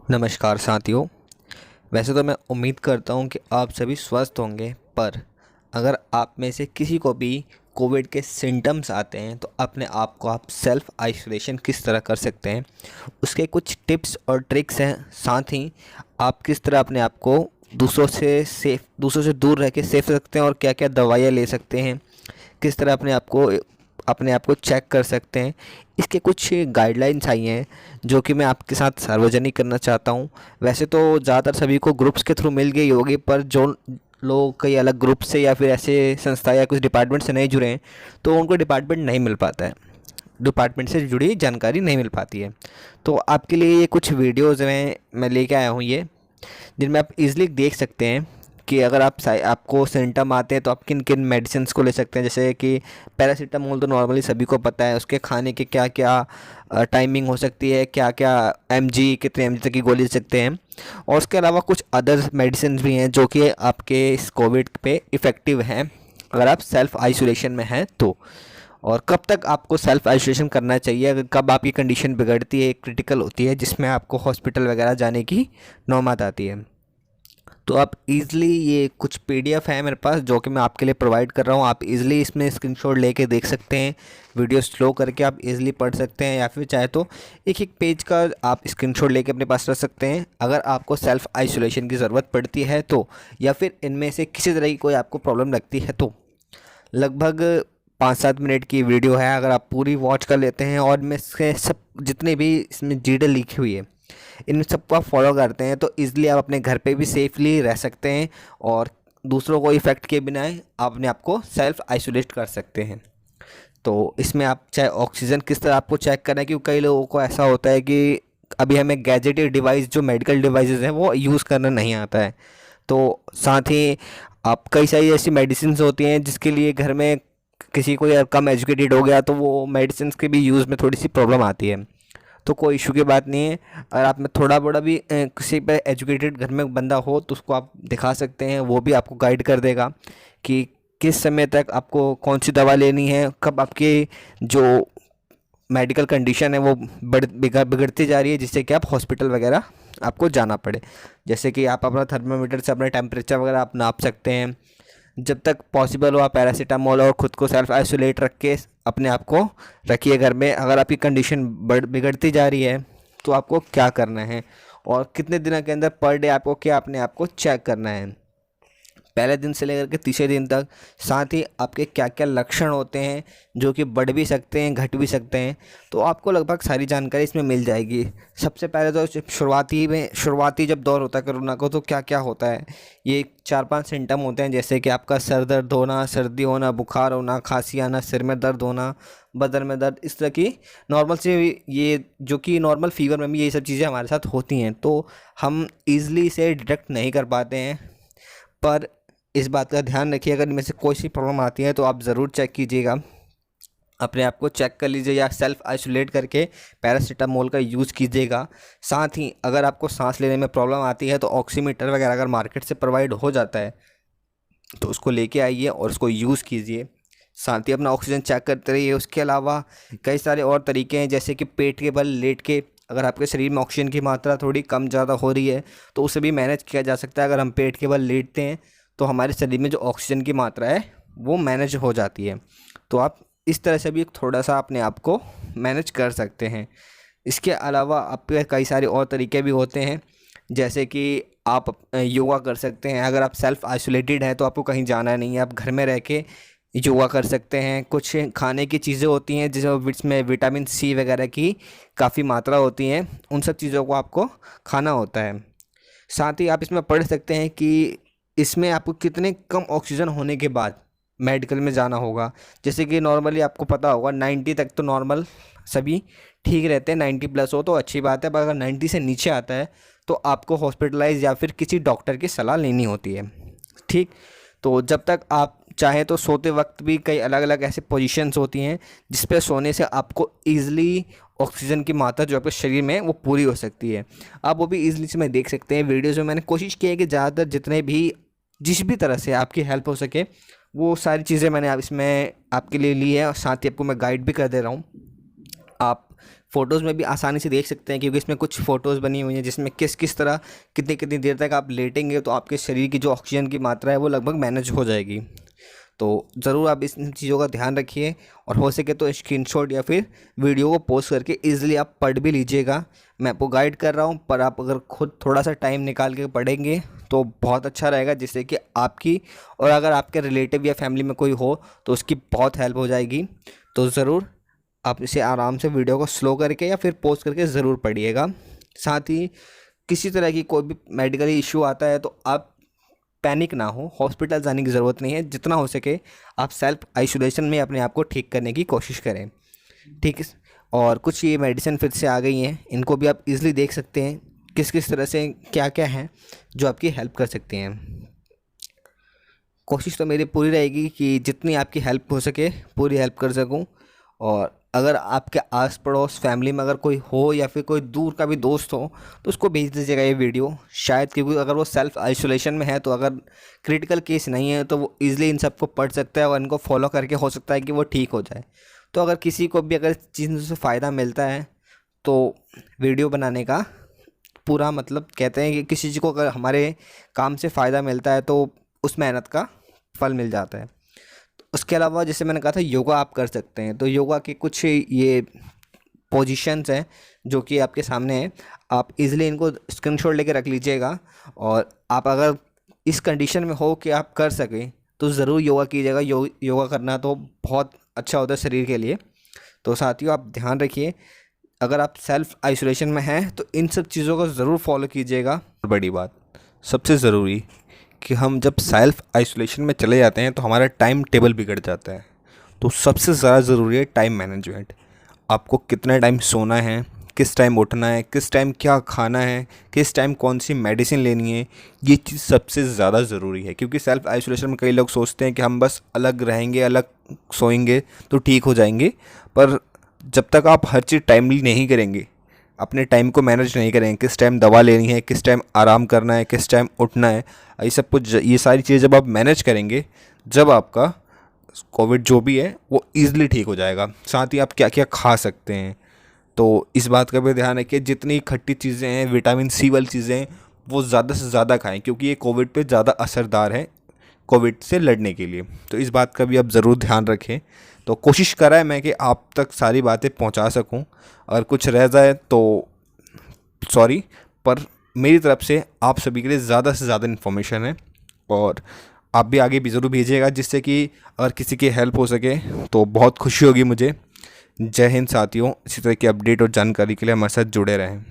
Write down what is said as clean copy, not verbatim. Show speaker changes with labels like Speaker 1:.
Speaker 1: नमस्कार साथियों। वैसे तो मैं उम्मीद करता हूँ कि आप सभी स्वस्थ होंगे, पर अगर आप में से किसी को भी कोविड के सिम्टम्स आते हैं तो अपने आप को आप सेल्फ़ आइसोलेशन किस तरह कर सकते हैं, उसके कुछ टिप्स और ट्रिक्स हैं। साथ ही आप किस तरह अपने आप को दूसरों से दूर रह के सेफ रखते हैं और क्या क्या दवाइयाँ ले सकते हैं, किस तरह अपने आप को चेक कर सकते हैं। इसके कुछ गाइडलाइंस आई हैं जो कि मैं आपके साथ सार्वजनिक करना चाहता हूँ। वैसे तो ज़्यादातर सभी को ग्रुप्स के थ्रू मिल गई होगी, पर जो लोग कई अलग ग्रुप से या फिर ऐसे संस्था या कुछ डिपार्टमेंट से नहीं जुड़े हैं तो उनको डिपार्टमेंट नहीं मिल पाता है, डिपार्टमेंट से जुड़ी जानकारी नहीं मिल पाती है। तो आपके लिए ये कुछ वीडियोज़ हैं मैं लेके आया हूँ, ये जिनमें आप इजीली देख सकते हैं कि अगर आपको सिम्टम आते हैं तो आप किन किन मेडिसिन्स को ले सकते हैं। जैसे कि पैरासीटामोल तो नॉर्मली सभी को पता है, उसके खाने के क्या क्या टाइमिंग हो सकती है, क्या क्या एमजी, कितने एमजी तक की गोली ले सकते हैं। और उसके अलावा कुछ अदर मेडिसिन भी हैं जो कि आपके इस कोविड पे इफ़ेक्टिव हैं अगर आप सेल्फ़ आइसोलेशन में हैं तो। और कब तक आपको सेल्फ़ आइसोलेशन करना चाहिए, अगर कब आपकी कंडीशन बिगड़ती है, क्रिटिकल होती है, जिसमें आपको हॉस्पिटल वगैरह जाने की नौबत आती है। तो आप इज़िली, ये कुछ पीडीएफ है मेरे पास जो कि मैं आपके लिए प्रोवाइड कर रहा हूँ। आप इज़िली इसमें स्क्रीनशॉट लेके देख सकते हैं, वीडियो स्लो करके आप इज़िली पढ़ सकते हैं, या फिर चाहे तो एक एक पेज का आप स्क्रीनशॉट लेके अपने पास रख सकते हैं अगर आपको सेल्फ़ आइसोलेशन की ज़रूरत पड़ती है तो, या फिर इनमें से किसी तरह की कोई आपको प्रॉब्लम लगती है तो। लगभग 5-7 मिनट की वीडियो है, अगर आप पूरी वॉच कर लेते हैं और इनमें से सब जितने भी इसमें डिटेल लिखी हुई है इन सबको आप फॉलो करते हैं तो ईज़िली आप अपने घर पे भी सेफली रह सकते हैं और दूसरों को इफ़ेक्ट के बिना आप अपने आप को सेल्फ़ आइसोलेट कर सकते हैं। तो इसमें आप चाहे ऑक्सीजन किस तरह आपको चेक करना है, क्योंकि कई लोगों को ऐसा होता है कि अभी हमें गैजेटेड डिवाइस जो मेडिकल डिवाइसेस हैं वो यूज़ करना नहीं आता है। तो साथ ही आप कई सारी ऐसी मेडिसिन्स होती हैं जिसके लिए घर में किसी को या कम एजुकेटेड हो गया तो वो मेडिसिन्स के भी यूज़ में थोड़ी सी प्रॉब्लम आती है। तो कोई इशू की बात नहीं है, अगर आप में थोड़ा बड़ा भी किसी पे एजुकेटेड घर में बंदा हो तो उसको आप दिखा सकते हैं, वो भी आपको गाइड कर देगा कि किस समय तक आपको कौन सी दवा लेनी है, कब आपकी जो मेडिकल कंडीशन है वो बिगड़ती जा रही है जिससे कि आप हॉस्पिटल वगैरह आपको जाना पड़े। जैसे कि आप अपना थर्मामीटर से अपना टेम्परेचर वगैरह आप नाप सकते हैं। जब तक पॉसिबल हो आप पैरासीटामोल और ख़ुद को सेल्फ आइसोलेट रख के अपने आप को रखिए घर में। अगर आपकी कंडीशन बिगड़ती जा रही है तो आपको क्या करना है और कितने दिनों के अंदर पर डे आपको क्या अपने आप को चेक करना है, पहले दिन से लेकर के तीसरे दिन तक। साथ ही आपके क्या क्या लक्षण होते हैं जो कि बढ़ भी सकते हैं, घट भी सकते हैं, तो आपको लगभग सारी जानकारी इसमें मिल जाएगी। सबसे पहले तो शुरुआती जब दौर होता है कोरोना को तो क्या क्या होता है, ये 4-5 सिम्टम होते हैं। जैसे कि आपका सर दर्द होना, सर्दी होना, बुखार होना, खांसी आना, सिर में दर्द होना, बदन में दर्द, इस तरह की नॉर्मल से ये जो कि नॉर्मल फीवर में भी ये सब चीज़ें हमारे साथ होती हैं। तो हम ईज़िली इसे डिटेक्ट नहीं कर पाते हैं, पर इस बात का ध्यान रखिए अगर इनमें से कोई सी प्रॉब्लम आती है तो आप ज़रूर चेक कीजिएगा, अपने आप को चेक कर लीजिए या सेल्फ़ आइसोलेट करके पैरासीटामोल का यूज़ कीजिएगा। साथ ही अगर आपको सांस लेने में प्रॉब्लम आती है तो ऑक्सीमीटर वगैरह अगर मार्केट से प्रोवाइड हो जाता है तो उसको लेके आइए और उसको यूज़ कीजिए। साथ ही अपना ऑक्सीजन चेक करते रहिए। उसके अलावा कई सारे और तरीके हैं, जैसे कि पेट के बल लेट के अगर आपके शरीर में ऑक्सीजन की मात्रा थोड़ी कम ज़्यादा हो रही है तो उसे भी मैनेज किया जा सकता है। अगर हम पेट के बल लेटते हैं तो हमारे शरीर में जो ऑक्सीजन की मात्रा है वो मैनेज हो जाती है। तो आप इस तरह से भी थोड़ा सा अपने आप को मैनेज कर सकते हैं। इसके अलावा आपके कई सारे और तरीके भी होते हैं, जैसे कि आप योगा कर सकते हैं। अगर आप सेल्फ़ आइसोलेटेड हैं तो आपको कहीं जाना नहीं है, आप घर में रह के योगा कर सकते हैं। कुछ खाने की चीज़ें होती हैं जिसमें विटामिन सी वगैरह की काफ़ी मात्रा होती है, उन सब चीज़ों को आपको खाना होता है। साथ ही आप इसमें पढ़ सकते हैं कि इसमें आपको कितने कम ऑक्सीजन होने के बाद मेडिकल में जाना होगा। जैसे कि नॉर्मली आपको पता होगा 90 तक तो नॉर्मल सभी ठीक रहते हैं, 90 प्लस हो तो अच्छी बात है, पर अगर 90 से नीचे आता है तो आपको हॉस्पिटलाइज या फिर किसी डॉक्टर की सलाह लेनी होती है। ठीक, तो जब तक आप चाहें तो सोते वक्त भी कई अलग अलग ऐसे पोजीशंस होती हैं जिस पे सोने से आपको ईज़िली ऑक्सीजन की मात्रा जो आपके शरीर में है वो पूरी हो सकती है। आप वो भी ईज़िली से मैं देख सकते हैं वीडियोज़ में। मैंने कोशिश की है कि ज़्यादातर जितने भी जिस भी तरह से आपकी हेल्प हो सके वो सारी चीज़ें मैंने इसमें आपके लिए ली है, और साथ ही आपको मैं गाइड भी कर दे रहा हूँ। आप फ़ोटोज़ में भी आसानी से देख सकते हैं, क्योंकि इसमें कुछ फ़ोटोज़ बनी हुई हैं जिसमें किस किस तरह कितनी कितनी देर तक आप लेटेंगे तो आपके शरीर की जो ऑक्सीजन की मात्रा है वो लगभग मैनेज हो जाएगी। तो ज़रूर आप इन चीज़ों का ध्यान रखिए, और हो सके तो स्क्रीनशॉट या फिर वीडियो को पोस्ट करके ईज़िली आप पढ़ भी लीजिएगा। मैं आपको गाइड कर रहा हूँ, पर आप अगर खुद थोड़ा सा टाइम निकाल के पढ़ेंगे तो बहुत अच्छा रहेगा, जिससे कि आपकी और अगर आपके रिलेटिव या फैमिली में कोई हो तो उसकी बहुत हेल्प हो जाएगी। तो ज़रूर आप इसे आराम से वीडियो को स्लो करके या फिर पोस्ट करके ज़रूर पढ़िएगा। साथ ही किसी तरह की कोई भी मेडिकल इशू आता है तो आप पैनिक ना हो, हॉस्पिटल जाने की ज़रूरत नहीं है। जितना हो सके आप सेल्फ आइसोलेशन में अपने आप को ठीक करने की कोशिश करें, ठीक है। और कुछ ये मेडिसिन फिर से आ गई हैं, इनको भी आप इजीली देख सकते हैं किस किस तरह से क्या क्या हैं जो आपकी हेल्प कर सकती हैं। कोशिश तो मेरी पूरी रहेगी कि जितनी आपकी हेल्प हो सके पूरी हेल्प कर सकूं। और अगर आपके आस पड़ोस फैमिली में अगर कोई हो या फिर कोई दूर का भी दोस्त हो तो उसको भेज दीजिएगा ये वीडियो, शायद क्योंकि अगर वो सेल्फ आइसोलेशन में है तो अगर क्रिटिकल केस नहीं है तो वो ईज़िली इन सबको पढ़ सकता है और इनको फॉलो करके हो सकता है कि वो ठीक हो जाए। तो अगर किसी को भी अगर चीज़ से फ़ायदा मिलता है तो वीडियो बनाने का पूरा मतलब, कहते हैं कि किसी चीज़ को अगर हमारे काम से फ़ायदा मिलता है तो उस मेहनत का फल मिल जाता है। उसके अलावा जैसे मैंने कहा था योगा आप कर सकते हैं, तो योगा के कुछ ये पोजीशंस हैं जो कि आपके सामने हैं, आप इजीली इनको स्क्रीनशॉट लेके रख लीजिएगा। और आप अगर इस कंडीशन में हो कि आप कर सकें तो ज़रूर योगा कीजिएगा। योगा करना तो बहुत अच्छा होता है शरीर के लिए। तो साथियों आप ध्यान रखिए, अगर आप सेल्फ आइसोलेशन में हैं तो इन सब चीज़ों को ज़रूर फॉलो कीजिएगा। बड़ी बात, सबसे ज़रूरी कि हम जब सेल्फ आइसोलेशन में चले जाते हैं तो हमारा टाइम टेबल बिगड़ जाता है। तो सबसे ज़्यादा ज़रूरी है टाइम मैनेजमेंट। आपको कितना टाइम सोना है, किस टाइम उठना है, किस टाइम क्या खाना है, किस टाइम कौन सी मेडिसिन लेनी है, ये चीज़ सबसे ज़्यादा ज़रूरी है। क्योंकि सेल्फ आइसोलेशन में कई लोग सोचते हैं कि हम बस अलग रहेंगे, अलग सोएंगे तो ठीक हो जाएंगे, पर जब तक आप हर चीज़ टाइमली नहीं करेंगे, अपने टाइम को मैनेज नहीं करेंगे, किस टाइम दवा लेनी है, किस टाइम आराम करना है, किस टाइम उठना है, ये सब कुछ, ये सारी चीज़ें जब आप मैनेज करेंगे, जब आपका कोविड जो भी है वो ईज़िली ठीक हो जाएगा। साथ ही आप क्या क्या खा सकते हैं, तो इस बात का भी ध्यान रखिए। जितनी खट्टी चीज़ें हैं, विटामिन सी वाली चीज़ें हैं, वो ज़्यादा से ज़्यादा खाएं, क्योंकि ये कोविड पे ज़्यादा असरदार है कोविड से लड़ने के लिए। तो इस बात का भी आप ज़रूर ध्यान रखें। तो कोशिश करा है मैं कि आप तक सारी बातें पहुंचा सकूं, अगर कुछ रह जाए तो सॉरी, पर मेरी तरफ से आप सभी के लिए ज़्यादा से ज़्यादा इन्फॉर्मेशन है, और आप भी आगे भी ज़रूर भेजिएगा, जिससे कि अगर किसी की हेल्प हो सके तो बहुत खुशी होगी मुझे। जय हिंद साथियों, इसी तरह की अपडेट और जानकारी के लिए हमारे साथ जुड़े रहें।